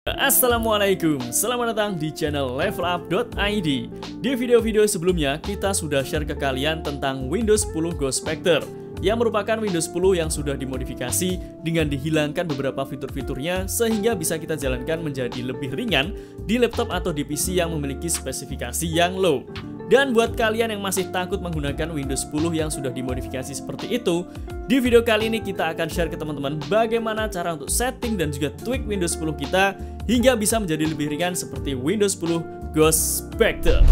Assalamualaikum, selamat datang di channel levelup.id. Di video-video sebelumnya kita sudah share ke kalian tentang Windows 10 Go Spectre, yang merupakan Windows 10 yang sudah dimodifikasi dengan dihilangkan beberapa fitur-fiturnya sehingga bisa kita jalankan menjadi lebih ringan di laptop atau di PC yang memiliki spesifikasi yang low. Dan buat kalian yang masih takut menggunakan Windows 10 yang sudah dimodifikasi seperti itu, di video kali ini kita akan share ke teman-teman bagaimana cara untuk setting dan juga tweak Windows 10 kita hingga bisa menjadi lebih ringan seperti Windows 10 Go Spectre.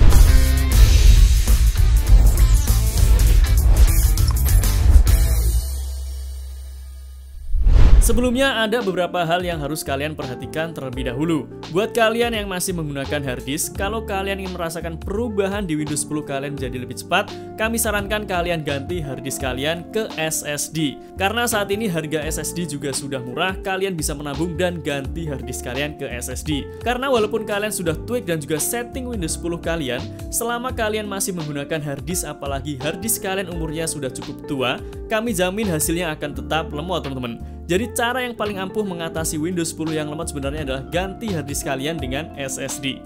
Sebelumnya ada beberapa hal yang harus kalian perhatikan terlebih dahulu. Buat kalian yang masih menggunakan harddisk, kalau kalian ingin merasakan perubahan di Windows 10 kalian menjadi lebih cepat, kami sarankan kalian ganti harddisk kalian ke SSD. Karena saat ini harga SSD juga sudah murah, kalian bisa menabung dan ganti harddisk kalian ke SSD. Karena walaupun kalian sudah tweak dan juga setting Windows 10 kalian, selama kalian masih menggunakan harddisk, apalagi harddisk kalian umurnya sudah cukup tua, kami jamin hasilnya akan tetap lemot teman-teman. Jadi cara yang paling ampuh mengatasi Windows 10 yang lemot sebenarnya adalah ganti harddisk kalian dengan SSD.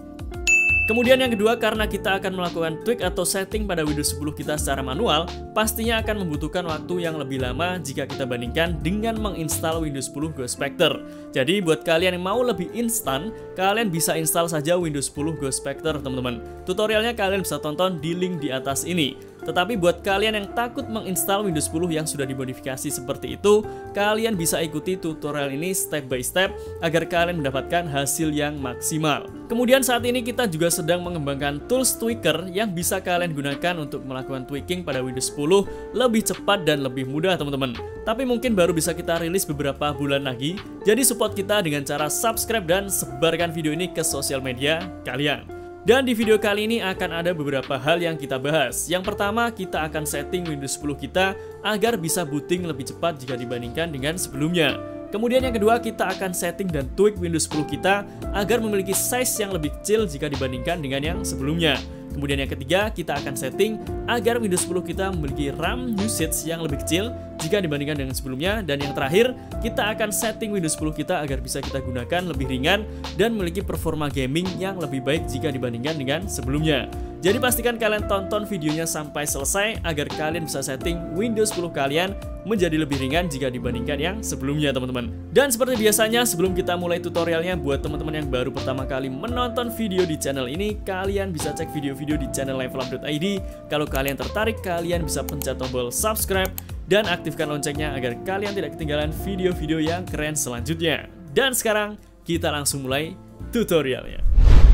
Kemudian yang kedua, karena kita akan melakukan tweak atau setting pada Windows 10 kita secara manual, pastinya akan membutuhkan waktu yang lebih lama jika kita bandingkan dengan menginstal Windows 10 Go Spectre. Jadi buat kalian yang mau lebih instan, kalian bisa install saja Windows 10 Go Spectre teman-teman. Tutorialnya kalian bisa tonton di link di atas ini. Tetapi buat kalian yang takut menginstal Windows 10 yang sudah dimodifikasi seperti itu, kalian bisa ikuti tutorial ini step by step agar kalian mendapatkan hasil yang maksimal. Kemudian saat ini kita juga sedang mengembangkan tools tweaker yang bisa kalian gunakan untuk melakukan tweaking pada Windows 10 lebih cepat dan lebih mudah teman-teman. Tapi mungkin baru bisa kita rilis beberapa bulan lagi, jadi support kita dengan cara subscribe dan sebarkan video ini ke sosial media kalian. Dan di video kali ini akan ada beberapa hal yang kita bahas. Yang pertama, kita akan setting Windows 10 kita agar bisa booting lebih cepat jika dibandingkan dengan sebelumnya. Kemudian yang kedua, kita akan setting dan tweak Windows 10 kita agar memiliki size yang lebih kecil jika dibandingkan dengan yang sebelumnya. Kemudian yang ketiga, kita akan setting agar Windows 10 kita memiliki RAM usage yang lebih kecil jika dibandingkan dengan sebelumnya. Dan yang terakhir, kita akan setting Windows 10 kita agar bisa kita gunakan lebih ringan dan memiliki performa gaming yang lebih baik jika dibandingkan dengan sebelumnya. Jadi pastikan kalian tonton videonya sampai selesai agar kalian bisa setting Windows 10 kalian menjadi lebih ringan jika dibandingkan yang sebelumnya teman-teman. Dan seperti biasanya, sebelum kita mulai tutorialnya, buat teman-teman yang baru pertama kali menonton video di channel ini, kalian bisa cek video-video di channel levelup.id. Kalau kalian tertarik, kalian bisa pencet tombol subscribe dan aktifkan loncengnya agar kalian tidak ketinggalan video-video yang keren selanjutnya. Dan sekarang kita langsung mulai tutorialnya.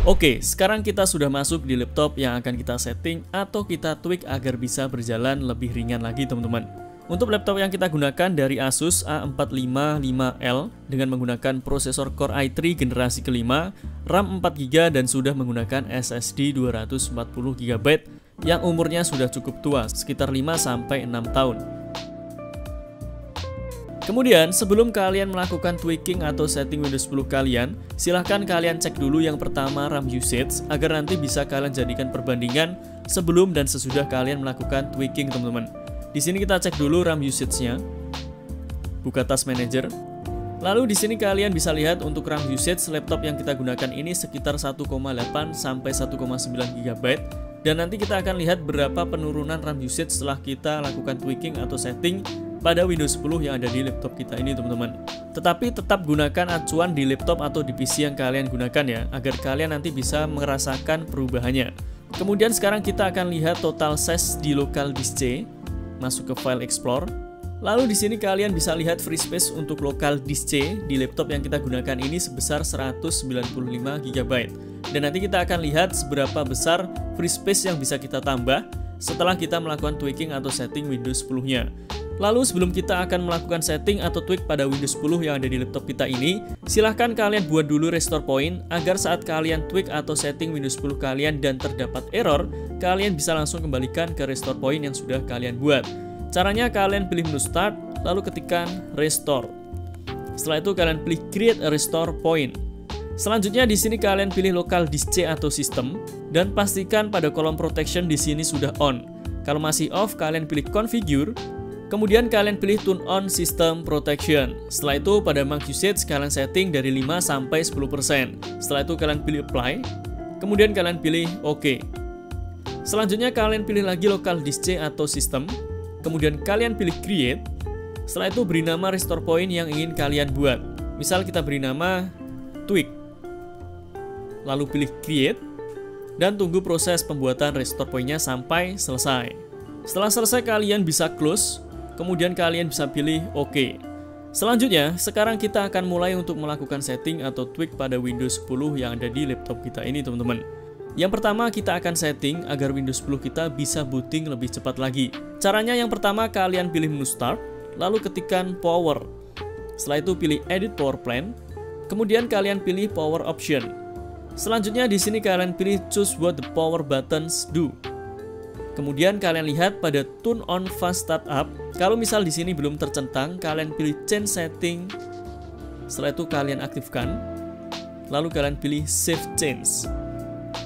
Oke, sekarang kita sudah masuk di laptop yang akan kita setting atau kita tweak agar bisa berjalan lebih ringan lagi teman-teman. Untuk laptop yang kita gunakan dari Asus A455L dengan menggunakan prosesor Core i3 generasi kelima, RAM 4GB dan sudah menggunakan SSD 240GB yang umurnya sudah cukup tua, sekitar 5-6 tahun. Kemudian, sebelum kalian melakukan tweaking atau setting Windows 10 kalian, silahkan kalian cek dulu yang pertama RAM usage agar nanti bisa kalian jadikan perbandingan sebelum dan sesudah kalian melakukan tweaking teman-teman. Di sini kita cek dulu RAM usage-nya. Buka Task Manager. Lalu di sini kalian bisa lihat untuk RAM usage laptop yang kita gunakan ini sekitar 1,8 sampai 1,9 GB. Dan nanti kita akan lihat berapa penurunan RAM usage setelah kita lakukan tweaking atau setting pada Windows 10 yang ada di laptop kita ini teman-teman. Tetapi tetap gunakan acuan di laptop atau di PC yang kalian gunakan ya, agar kalian nanti bisa merasakan perubahannya. Kemudian sekarang kita akan lihat total size di local disk C. Masuk ke File Explorer. Lalu di sini kalian bisa lihat free space untuk local disk C di laptop yang kita gunakan ini sebesar 195GB. Dan nanti kita akan lihat seberapa besar free space yang bisa kita tambah setelah kita melakukan tweaking atau setting Windows 10-nya. Lalu sebelum kita akan melakukan setting atau tweak pada Windows 10 yang ada di laptop kita ini, silahkan kalian buat dulu restore point agar saat kalian tweak atau setting Windows 10 kalian dan terdapat error, kalian bisa langsung kembalikan ke restore point yang sudah kalian buat. Caranya kalian pilih menu start, lalu ketikkan restore. Setelah itu kalian pilih create a restore point. Selanjutnya di sini kalian pilih local disk C atau system dan pastikan pada kolom protection di sini sudah on. Kalau masih off, kalian pilih configure. Kemudian kalian pilih Turn on System Protection. Setelah itu pada Mac usage kalian setting dari 5 sampai 10%. Setelah itu kalian pilih Apply. Kemudian kalian pilih OK. Selanjutnya kalian pilih lagi Local Disk C atau System. Kemudian kalian pilih Create. Setelah itu beri nama restore point yang ingin kalian buat. Misal kita beri nama Tweak. Lalu pilih Create. Dan tunggu proses pembuatan restore point-nya sampai selesai. Setelah selesai kalian bisa close. Kemudian kalian bisa pilih OK. Selanjutnya, sekarang kita akan mulai untuk melakukan setting atau tweak pada Windows 10 yang ada di laptop kita ini, teman-teman. Yang pertama, kita akan setting agar Windows 10 kita bisa booting lebih cepat lagi. Caranya yang pertama, kalian pilih menu Start, lalu ketikkan Power. Setelah itu pilih Edit Power Plan, kemudian kalian pilih Power Option. Selanjutnya di sini kalian pilih Choose what the power buttons do. Kemudian kalian lihat pada Turn on Fast Startup. Kalau misal di sini belum tercentang, kalian pilih Change Setting. Setelah itu kalian aktifkan. Lalu kalian pilih Save Change.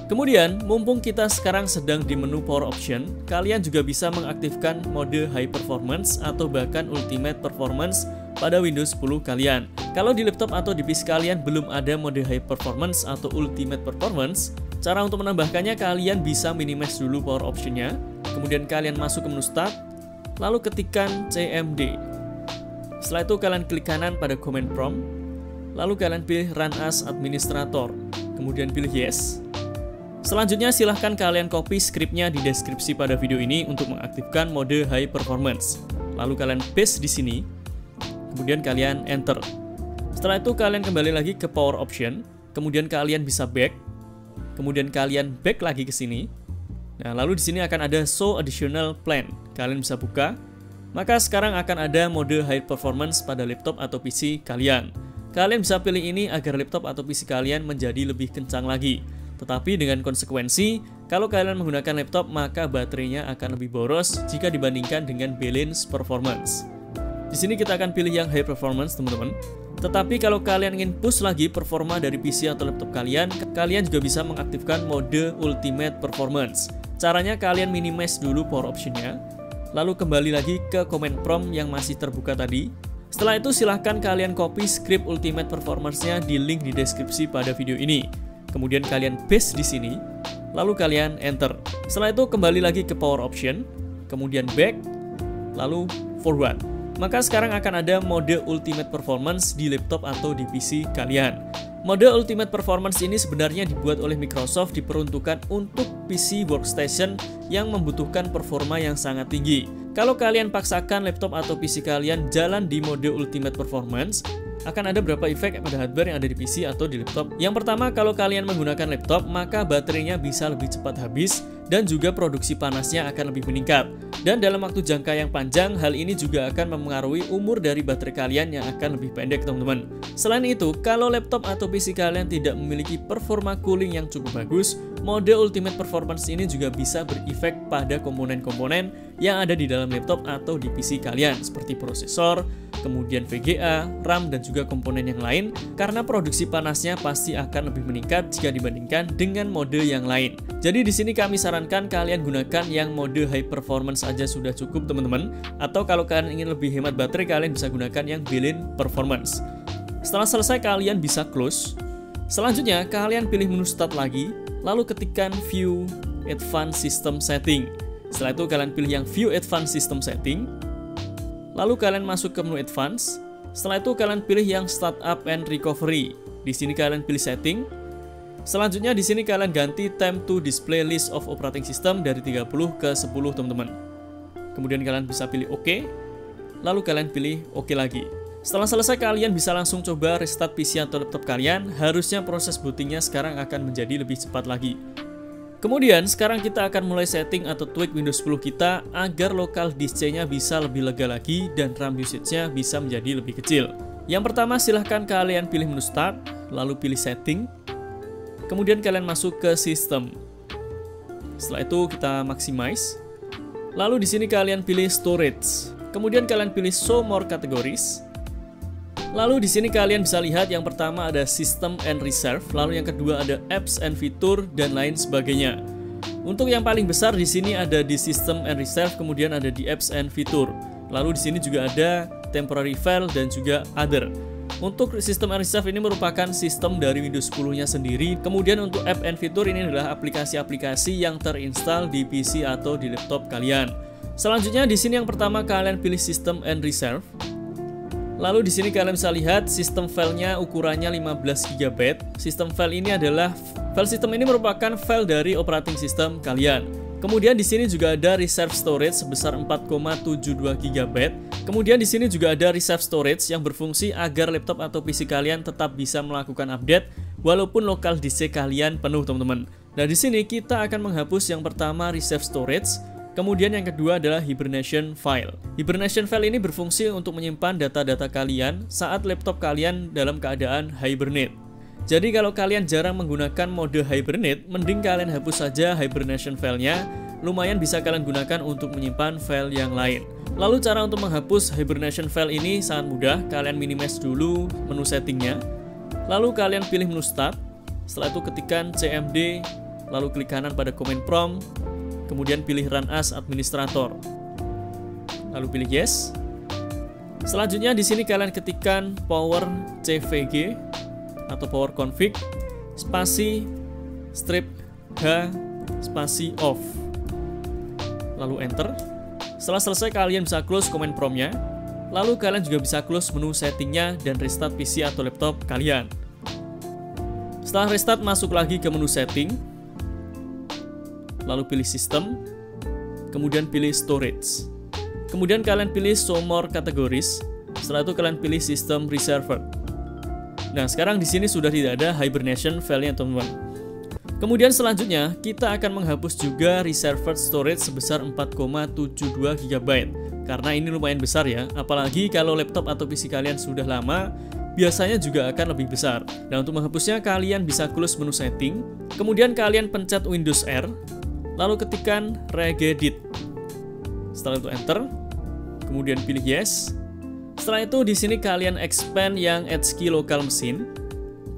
Kemudian, mumpung kita sekarang sedang di menu Power Option, kalian juga bisa mengaktifkan mode High Performance atau bahkan Ultimate Performance pada Windows 10 kalian. Kalau di laptop atau di PC kalian belum ada mode High Performance atau Ultimate Performance, cara untuk menambahkannya kalian bisa minimize dulu power option-nya, kemudian kalian masuk ke menu Start, lalu ketikkan CMD. Setelah itu kalian klik kanan pada Command Prompt, lalu kalian pilih Run as Administrator, kemudian pilih Yes. Selanjutnya silahkan kalian copy scriptnya di deskripsi pada video ini untuk mengaktifkan mode High Performance. Lalu kalian paste di sini, kemudian kalian Enter. Setelah itu kalian kembali lagi ke Power Option, kemudian kalian bisa back. Kemudian kalian back lagi ke sini. Nah, lalu di sini akan ada Show Additional Plan. Kalian bisa buka. Maka sekarang akan ada mode High Performance pada laptop atau PC kalian. Kalian bisa pilih ini agar laptop atau PC kalian menjadi lebih kencang lagi. Tetapi dengan konsekuensi, kalau kalian menggunakan laptop maka baterainya akan lebih boros jika dibandingkan dengan balance performance. Di sini kita akan pilih yang High Performance, teman-teman. Tetapi kalau kalian ingin push lagi performa dari PC atau laptop kalian, kalian juga bisa mengaktifkan mode Ultimate Performance. Caranya kalian minimize dulu power option-nya, lalu kembali lagi ke Command Prompt yang masih terbuka tadi. Setelah itu silahkan kalian copy script Ultimate Performance-nya di link di deskripsi pada video ini. Kemudian kalian paste di sini, lalu kalian Enter. Setelah itu kembali lagi ke Power Option, kemudian back, lalu forward. Maka sekarang akan ada mode Ultimate Performance di laptop atau di PC kalian. Mode Ultimate Performance ini sebenarnya dibuat oleh Microsoft diperuntukkan untuk PC workstation yang membutuhkan performa yang sangat tinggi. Kalau kalian paksakan laptop atau PC kalian jalan di mode Ultimate Performance, akan ada beberapa efek pada hardware yang ada di PC atau di laptop. Yang pertama, kalau kalian menggunakan laptop, maka baterainya bisa lebih cepat habis dan juga produksi panasnya akan lebih meningkat. Dan dalam waktu jangka yang panjang, hal ini juga akan mempengaruhi umur dari baterai kalian yang akan lebih pendek, teman-teman. Selain itu, kalau laptop atau PC kalian tidak memiliki performa cooling yang cukup bagus, mode Ultimate Performance ini juga bisa berefek pada komponen-komponen yang ada di dalam laptop atau di PC kalian, seperti prosesor, kemudian VGA, RAM, dan juga komponen yang lain, karena produksi panasnya pasti akan lebih meningkat jika dibandingkan dengan mode yang lain. Jadi di sini kami sarankan kalian gunakan yang mode High Performance aja sudah cukup, teman-teman. Atau kalau kalian ingin lebih hemat baterai, kalian bisa gunakan yang Balance Performance. Setelah selesai, kalian bisa close. Selanjutnya, kalian pilih menu Start lagi, lalu ketikkan View Advanced System Setting. Setelah itu kalian pilih yang View Advanced System Setting. Lalu kalian masuk ke menu Advance. Setelah itu kalian pilih yang Startup and Recovery. Di sini kalian pilih Setting. Selanjutnya di sini kalian ganti Time to Display List of Operating System dari 30 ke 10, teman-teman. Kemudian kalian bisa pilih OK. Lalu kalian pilih OK lagi. Setelah selesai, kalian bisa langsung coba restart PC atau laptop kalian. Harusnya proses bootingnya sekarang akan menjadi lebih cepat lagi. Kemudian sekarang kita akan mulai setting atau tweak Windows 10 kita agar local disk C-nya bisa lebih lega lagi dan RAM usage-nya bisa menjadi lebih kecil. Yang pertama, silahkan kalian pilih menu Start, lalu pilih Setting, kemudian kalian masuk ke System. Setelah itu kita maximize. Lalu di sini kalian pilih Storage, kemudian kalian pilih Show More Categories. Lalu di sini kalian bisa lihat yang pertama ada System and Reserve, lalu yang kedua ada Apps and Fitur dan lain sebagainya. Untuk yang paling besar di sini ada di System and Reserve, kemudian ada di Apps and Fitur. Lalu di sini juga ada temporary file dan juga other. Untuk sistem unreserved ini merupakan sistem dari Windows 10-nya sendiri. Kemudian untuk app and fitur ini adalah aplikasi-aplikasi yang terinstal di PC atau di laptop kalian. Selanjutnya di sini yang pertama kalian pilih sistem unreserved. Lalu di sini kalian bisa lihat sistem filenya ukurannya 15 GB. Sistem file ini adalah file sistem ini merupakan file dari operating system kalian. Kemudian di sini juga ada reserve storage sebesar 4,72 GB. Kemudian di sini juga ada reserve storage yang berfungsi agar laptop atau PC kalian tetap bisa melakukan update walaupun lokal disk kalian penuh, teman-teman. Nah, di sini kita akan menghapus yang pertama reserve storage. Kemudian yang kedua adalah hibernation file. Hibernation file ini berfungsi untuk menyimpan data-data kalian saat laptop kalian dalam keadaan hibernate. Jadi kalau kalian jarang menggunakan mode hibernate, mending kalian hapus saja hibernation filenya. Lumayan bisa kalian gunakan untuk menyimpan file yang lain. Lalu cara untuk menghapus hibernation file ini sangat mudah. Kalian minimize dulu menu settingnya. Lalu kalian pilih menu start. Setelah itu ketikkan cmd, lalu klik kanan pada command prompt. Kemudian pilih run as administrator. Lalu pilih yes. Selanjutnya di sini kalian ketikkan power cvg atau power config spasi strip h spasi off, lalu enter. Setelah selesai kalian bisa close command prompt-nya. Lalu kalian juga bisa close menu settingnya dan restart PC atau laptop kalian. Setelah restart, masuk lagi ke menu setting, lalu pilih sistem, kemudian pilih storage, kemudian kalian pilih show more categories. Setelah itu kalian pilih system reserved. Nah, sekarang di sini sudah tidak ada hibernation file-nya, teman-teman. Kemudian selanjutnya kita akan menghapus juga reserved storage sebesar 4,72 GB. Karena ini lumayan besar ya, apalagi kalau laptop atau PC kalian sudah lama, biasanya juga akan lebih besar. Nah, untuk menghapusnya kalian bisa close menu setting, kemudian kalian pencet Windows R, lalu ketikkan regedit. Setelah itu enter, kemudian pilih yes. Setelah itu di sini kalian expand yang HKey local machine,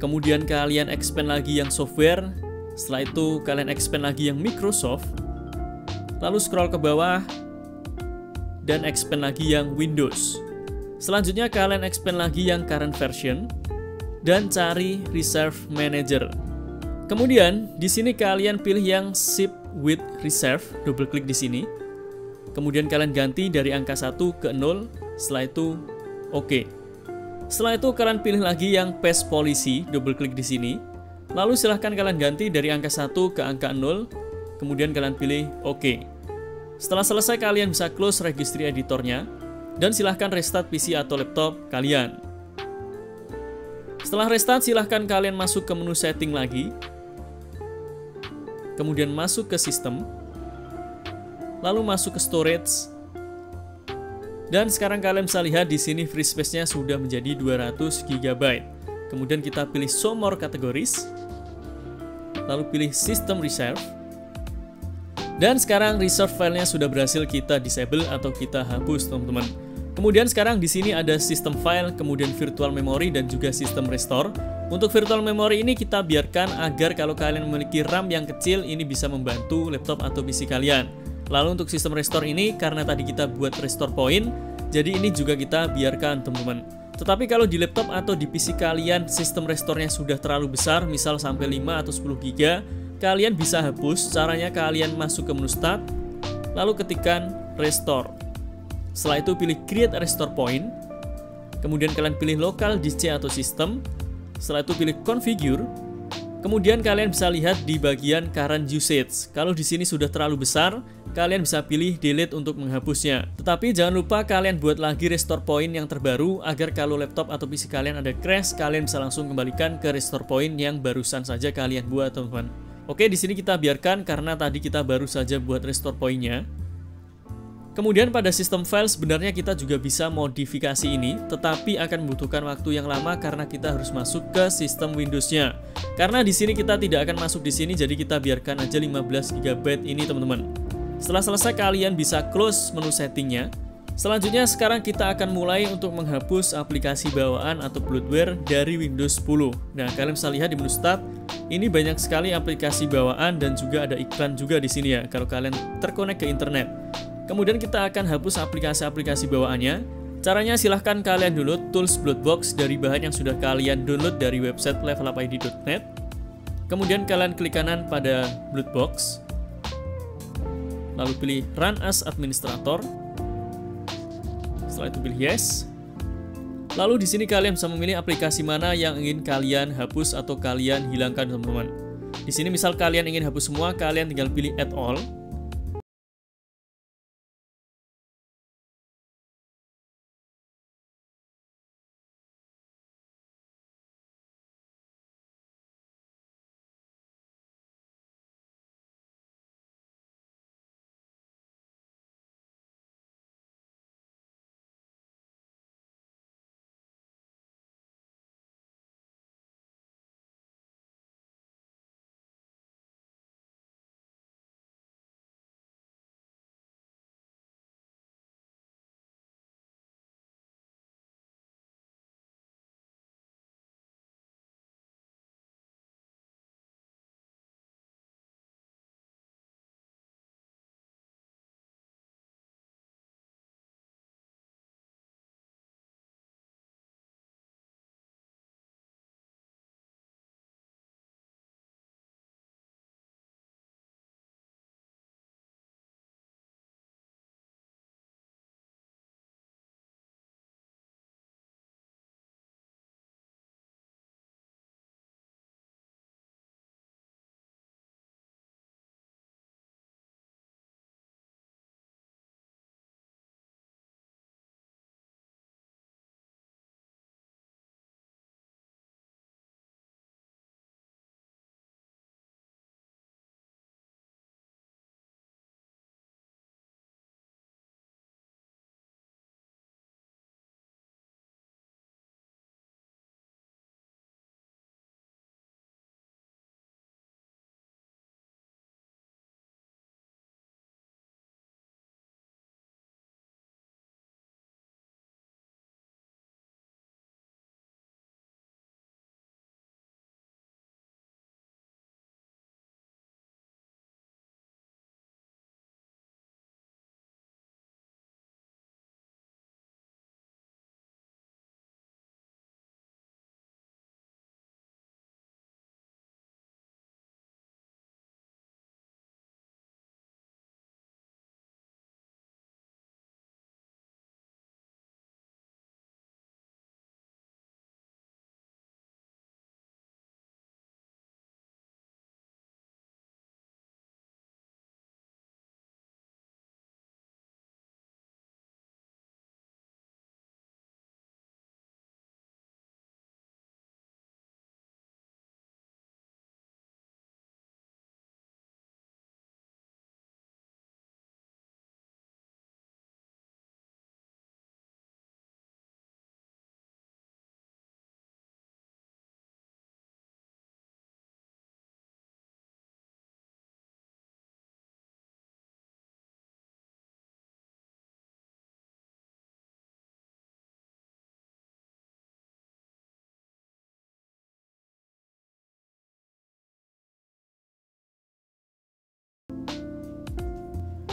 kemudian kalian expand lagi yang software. Setelah itu kalian expand lagi yang Microsoft, lalu scroll ke bawah dan expand lagi yang Windows. Selanjutnya kalian expand lagi yang current version dan cari reserve manager. Kemudian di sini kalian pilih yang ship with reserve, double klik di sini. Kemudian kalian ganti dari angka 1 ke 0. Setelah itu oke. Setelah itu kalian pilih lagi yang paste policy, double klik di sini. Lalu silahkan kalian ganti dari angka 1 ke angka 0. Kemudian kalian pilih oke. Setelah selesai kalian bisa close registry editornya dan silahkan restart PC atau laptop kalian. Setelah restart silahkan kalian masuk ke menu setting lagi. Kemudian masuk ke sistem. Lalu masuk ke storage. Dan sekarang kalian bisa lihat di sini free space-nya sudah menjadi 200 GB. Kemudian kita pilih show more categories. Lalu pilih system reserve. Dan sekarang reserve file-nya sudah berhasil kita disable atau kita hapus, teman-teman. Kemudian sekarang di sini ada system file, kemudian virtual memory dan juga system restore. Untuk virtual memory ini kita biarkan agar kalau kalian memiliki RAM yang kecil ini bisa membantu laptop atau PC kalian. Lalu untuk sistem restore ini karena tadi kita buat restore point, jadi ini juga kita biarkan, teman-teman. Tetapi kalau di laptop atau di PC kalian sistem restore-nya sudah terlalu besar, misal sampai 5 atau 10 GB, kalian bisa hapus. Caranya kalian masuk ke menu start, lalu ketikkan restore. Setelah itu pilih create restore point. Kemudian kalian pilih local disk C atau system. Setelah itu pilih configure. Kemudian kalian bisa lihat di bagian current usage. Kalau di sini sudah terlalu besar, kalian bisa pilih delete untuk menghapusnya. Tetapi jangan lupa kalian buat lagi restore point yang terbaru agar kalau laptop atau PC kalian ada crash, kalian bisa langsung kembalikan ke restore point yang barusan saja kalian buat, teman-teman. Oke, di sini kita biarkan karena tadi kita baru saja buat restore point-nya. Kemudian pada sistem file sebenarnya kita juga bisa modifikasi ini, tetapi akan membutuhkan waktu yang lama karena kita harus masuk ke sistem Windows-nya. Karena di sini kita tidak akan masuk di sini, jadi kita biarkan aja 15 GB ini, teman-teman. Setelah selesai kalian bisa close menu settingnya. Selanjutnya sekarang kita akan mulai untuk menghapus aplikasi bawaan atau bloatware dari Windows 10. Nah, kalian bisa lihat di menu start, ini banyak sekali aplikasi bawaan dan juga ada iklan juga di sini ya kalau kalian terkonek ke internet. Kemudian kita akan hapus aplikasi-aplikasi bawaannya. Caranya silahkan kalian download tools Bloodbox dari bahan yang sudah kalian download dari website levelupid.net. Kemudian kalian klik kanan pada Bloodbox, lalu pilih Run as Administrator. Setelah itu pilih Yes. Lalu di sini kalian bisa memilih aplikasi mana yang ingin kalian hapus atau kalian hilangkan, teman-teman. Di sini misal kalian ingin hapus semua, kalian tinggal pilih Add All.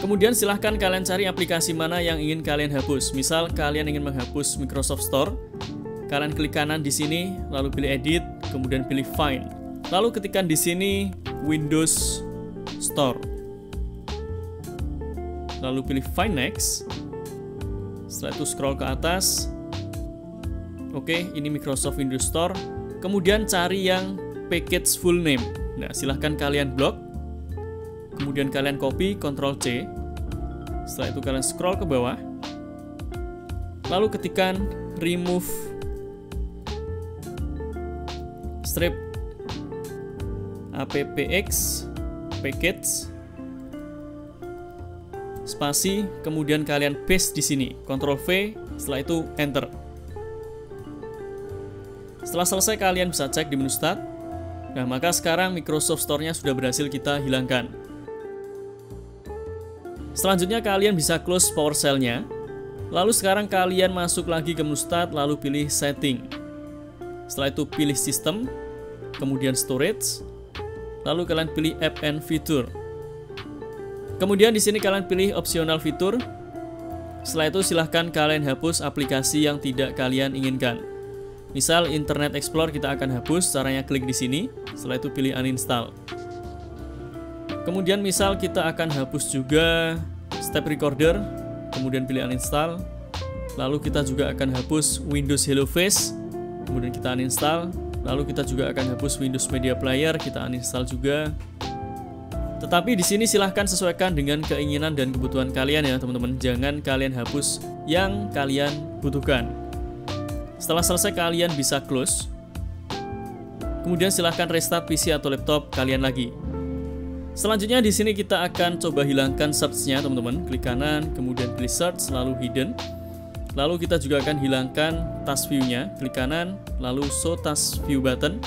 Kemudian silahkan kalian cari aplikasi mana yang ingin kalian hapus. Misal kalian ingin menghapus Microsoft Store, kalian klik kanan di sini, lalu pilih Edit, kemudian pilih Find. Lalu ketikkan di sini Windows Store. Lalu pilih Find Next. Setelah itu scroll ke atas. Oke, ini Microsoft Windows Store. Kemudian cari yang package full name. Nah, silahkan kalian blok. Kemudian kalian copy, Ctrl C. Setelah itu kalian scroll ke bawah. Lalu ketikkan remove strip appx package spasi, kemudian kalian paste di sini, Ctrl V, setelah itu enter. Setelah selesai kalian bisa cek di menu start. Nah, maka sekarang Microsoft Store-nya sudah berhasil kita hilangkan. Selanjutnya kalian bisa close PowerShell-nya. Lalu sekarang kalian masuk lagi ke menu start, lalu pilih setting. Setelah itu pilih sistem, kemudian storage, lalu kalian pilih app and feature. Kemudian di sini kalian pilih opsional fitur. Setelah itu silahkan kalian hapus aplikasi yang tidak kalian inginkan. Misal Internet Explorer kita akan hapus, caranya klik di sini. Setelah itu pilih uninstall. Kemudian misal kita akan hapus juga Step Recorder, kemudian pilih uninstall. Lalu kita juga akan hapus Windows Hello Face, kemudian kita uninstall. Lalu kita juga akan hapus Windows Media Player, kita uninstall juga. Tetapi di sini silahkan sesuaikan dengan keinginan dan kebutuhan kalian ya teman-teman. Jangan kalian hapus yang kalian butuhkan. Setelah selesai kalian bisa close. Kemudian silahkan restart PC atau laptop kalian lagi. Selanjutnya di sini kita akan coba hilangkan search-nya teman-teman. Klik kanan, kemudian pilih search, lalu hidden. Lalu kita juga akan hilangkan task view-nya. Klik kanan, lalu show task view button.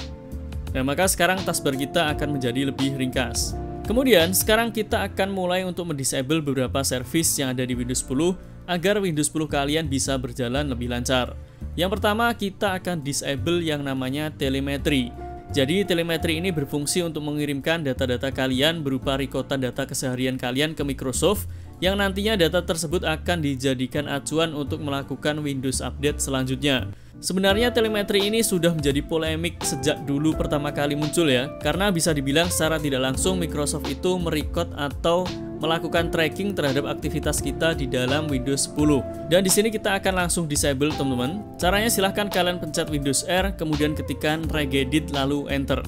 Nah, maka sekarang taskbar kita akan menjadi lebih ringkas. Kemudian sekarang kita akan mulai untuk mendisable beberapa service yang ada di Windows 10 agar Windows 10 kalian bisa berjalan lebih lancar. Yang pertama kita akan disable yang namanya telemetri. Jadi telemetri ini berfungsi untuk mengirimkan data-data kalian berupa rekotan data keseharian kalian ke Microsoft yang nantinya data tersebut akan dijadikan acuan untuk melakukan Windows Update selanjutnya. Sebenarnya telemetri ini sudah menjadi polemik sejak dulu pertama kali muncul ya, karena bisa dibilang secara tidak langsung Microsoft itu merecord atau melakukan tracking terhadap aktivitas kita di dalam Windows 10. Dan di sini kita akan langsung disable teman-teman. Caranya silahkan kalian pencet Windows R, kemudian ketikkan regedit lalu enter.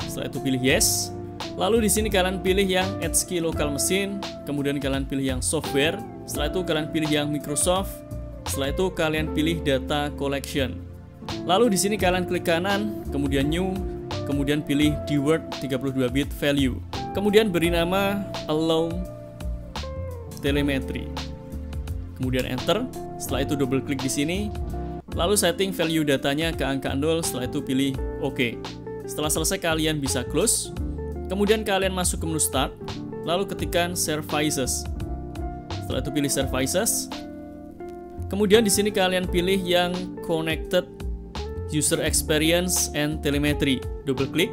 Setelah itu pilih yes. Lalu di sini kalian pilih yang add key local machine, kemudian kalian pilih yang software. Setelah itu kalian pilih yang Microsoft. Setelah itu kalian pilih data collection. Lalu di sini kalian klik kanan, kemudian new, kemudian pilih dword 32-bit value. Kemudian beri nama allow telemetry. Kemudian enter. Setelah itu double klik di sini. Lalu setting value datanya ke angka 0, setelah itu pilih OK. Setelah selesai kalian bisa close. Kemudian kalian masuk ke menu start, lalu ketikkan services. Setelah itu pilih services. Kemudian di sini kalian pilih yang connected user experience and telemetry. Double klik.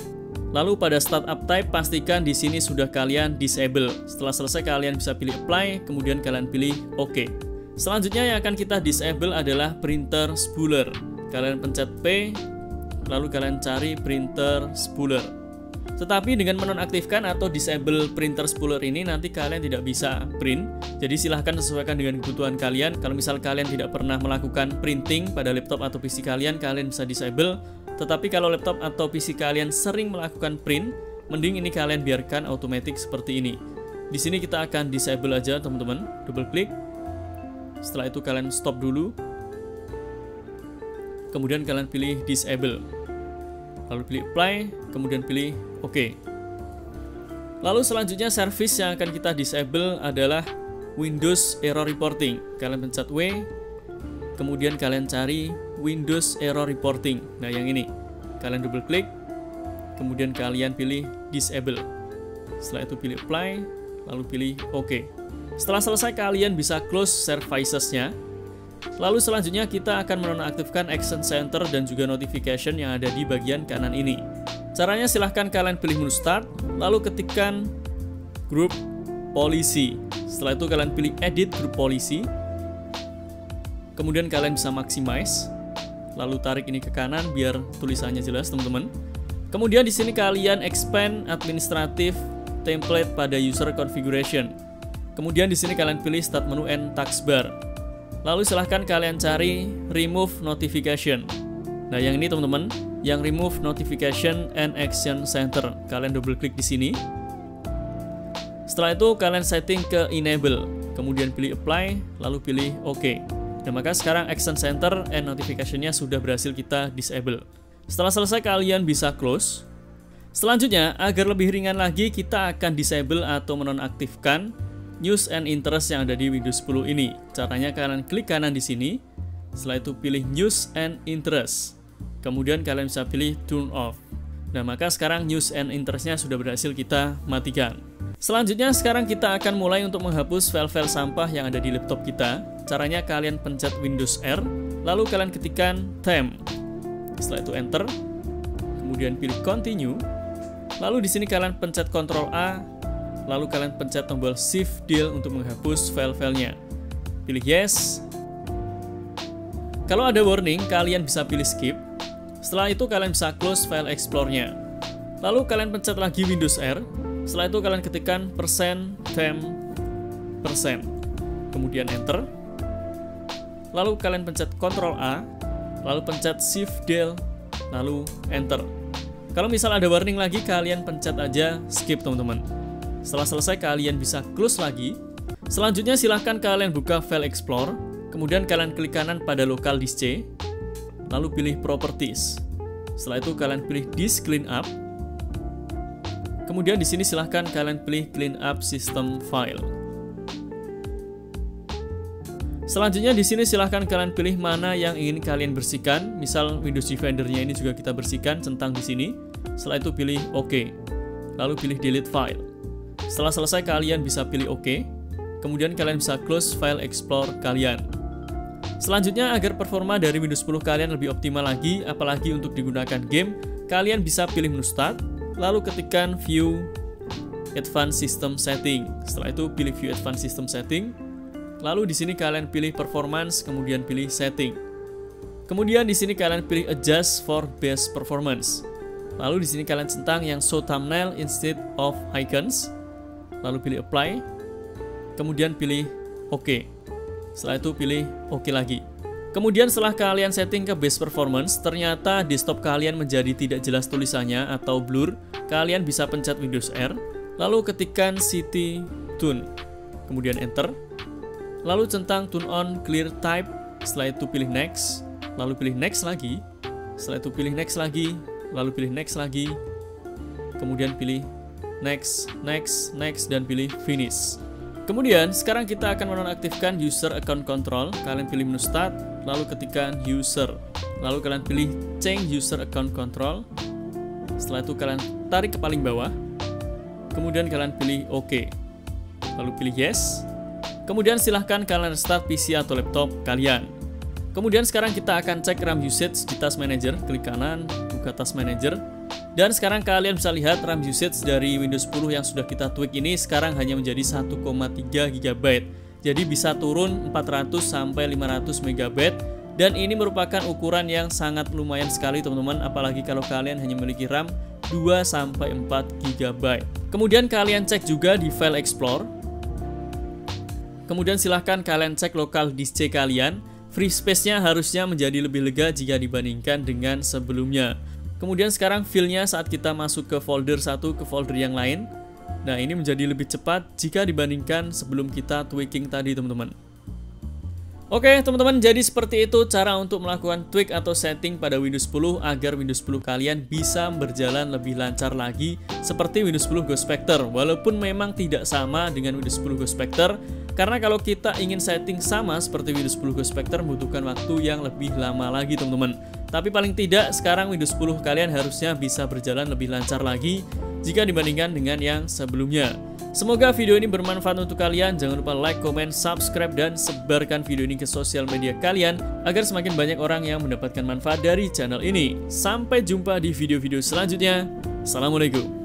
Lalu pada startup type pastikan di sini sudah kalian disable. Setelah selesai kalian bisa pilih apply, kemudian kalian pilih OK. Selanjutnya yang akan kita disable adalah printer spooler. Kalian pencet P, lalu kalian cari printer spooler. Tetapi dengan menonaktifkan atau disable printer spooler ini nanti kalian tidak bisa print. Jadi silahkan sesuaikan dengan kebutuhan kalian. Kalau misal kalian tidak pernah melakukan printing pada laptop atau PC kalian bisa disable. Tetapi kalau laptop atau PC kalian sering melakukan print, mending ini kalian biarkan automatic seperti ini. Di sini kita akan disable aja teman-teman. Double klik. Setelah itu kalian stop dulu. Kemudian kalian pilih disable. Lalu pilih apply, kemudian pilih OK. Lalu selanjutnya service yang akan kita disable adalah Windows Error Reporting. Kalian pencet W, kemudian kalian cari Windows Error Reporting. Nah yang ini, kalian double klik, kemudian kalian pilih disable. Setelah itu pilih apply, lalu pilih OK. Setelah selesai kalian bisa close services-nya. Lalu selanjutnya kita akan menonaktifkan Action Center dan juga notification yang ada di bagian kanan ini. Caranya silahkan kalian pilih menu start, lalu ketikkan group policy. Setelah itu kalian pilih edit group policy. Kemudian kalian bisa maximize, lalu tarik ini ke kanan biar tulisannya jelas teman-teman. Kemudian di sini kalian expand administrative template pada user configuration. Kemudian di sini kalian pilih start menu and taskbar. Lalu silahkan kalian cari remove notification. Nah yang ini teman-teman, yang remove notification and action center. Kalian double klik di sini. Setelah itu kalian setting ke enable, kemudian pilih apply, lalu pilih OK. Nah maka sekarang action center and notification-nya sudah berhasil kita disable. Setelah selesai kalian bisa close. Selanjutnya agar lebih ringan lagi kita akan disable atau menonaktifkan News and Interest yang ada di Windows 10 ini. Caranya kalian klik kanan di sini. Setelah itu pilih News and Interest. Kemudian kalian bisa pilih Turn Off. Nah maka sekarang News and Interest-nya sudah berhasil kita matikan. Selanjutnya sekarang kita akan mulai untuk menghapus file-file sampah yang ada di laptop kita. Caranya kalian pencet Windows R, lalu kalian ketikkan temp. Setelah itu enter. Kemudian pilih Continue. Lalu di sini kalian pencet Ctrl A. lalu kalian pencet tombol Shift Del untuk menghapus file-filenya. Pilih yes. Kalau ada warning, kalian bisa pilih skip. Setelah itu kalian bisa close file explore-nya. Lalu kalian pencet lagi Windows R. Setelah itu kalian ketikkan %temp%. Kemudian enter. Lalu kalian pencet Ctrl A, lalu pencet Shift Del, lalu enter. Kalau misal ada warning lagi, kalian pencet aja skip teman-teman. Setelah selesai kalian bisa close lagi. Selanjutnya silahkan kalian buka file explore, kemudian kalian klik kanan pada local disk C, lalu pilih properties. Setelah itu kalian pilih disk clean up. Kemudian di sini silahkan kalian pilih clean up system file. Selanjutnya di sini silahkan kalian pilih mana yang ingin kalian bersihkan. Misal Windows Defender-nya ini juga kita bersihkan, centang di sini. Setelah itu pilih OK. Lalu pilih delete file. Setelah selesai kalian bisa pilih OK. Kemudian kalian bisa close file explore kalian. Selanjutnya agar performa dari Windows 10 kalian lebih optimal lagi, apalagi untuk digunakan game, kalian bisa pilih menu Start, lalu ketikkan View Advanced System Setting. Setelah itu pilih View Advanced System Setting. Lalu di sini kalian pilih Performance, kemudian pilih Setting. Kemudian di sini kalian pilih Adjust for Best Performance. Lalu di sini kalian centang yang Show Thumbnail instead of Icons. Lalu pilih Apply. Kemudian pilih OK. Setelah itu pilih OK lagi. Kemudian setelah kalian setting ke Best Performance, ternyata desktop kalian menjadi tidak jelas tulisannya atau blur, kalian bisa pencet Windows R, lalu ketikkan City Tune. Kemudian Enter. Lalu centang Turn on Clear Type. Setelah itu pilih Next. Lalu pilih Next lagi. Setelah itu pilih Next lagi. Lalu pilih Next lagi. Kemudian pilih Next, Next, Next, dan pilih Finish. Kemudian sekarang kita akan menonaktifkan User Account Control. Kalian pilih menu Start, lalu ketikkan User. Lalu kalian pilih Change User Account Control. Setelah itu kalian tarik ke paling bawah. Kemudian kalian pilih OK. Lalu pilih Yes. Kemudian silahkan kalian start PC atau laptop kalian. Kemudian sekarang kita akan cek RAM usage di Task Manager. Klik kanan, buka Task Manager. Dan sekarang kalian bisa lihat RAM usage dari Windows 10 yang sudah kita tweak ini sekarang hanya menjadi 1,3 GB. Jadi bisa turun 400 sampai 500 MB. Dan ini merupakan ukuran yang sangat lumayan sekali teman-teman, apalagi kalau kalian hanya memiliki RAM 2 sampai 4 GB. Kemudian kalian cek juga di File Explorer. Kemudian silahkan kalian cek lokal disk C kalian. Free space-nya harusnya menjadi lebih lega jika dibandingkan dengan sebelumnya. Kemudian sekarang file-nya saat kita masuk ke folder satu ke folder yang lain. Nah, ini menjadi lebih cepat jika dibandingkan sebelum kita tweaking tadi teman-teman. Oke teman-teman, jadi seperti itu cara untuk melakukan tweak atau setting pada Windows 10 agar Windows 10 kalian bisa berjalan lebih lancar lagi seperti Windows 10 Ghost Factor. Walaupun memang tidak sama dengan Windows 10 Ghost Factor, karena kalau kita ingin setting sama seperti Windows 10 Ghost Factor membutuhkan waktu yang lebih lama lagi teman-teman. Tapi paling tidak sekarang Windows 10 kalian harusnya bisa berjalan lebih lancar lagi jika dibandingkan dengan yang sebelumnya. Semoga video ini bermanfaat untuk kalian. Jangan lupa like, comment, subscribe, dan sebarkan video ini ke sosial media kalian agar semakin banyak orang yang mendapatkan manfaat dari channel ini. Sampai jumpa di video-video selanjutnya. Assalamualaikum.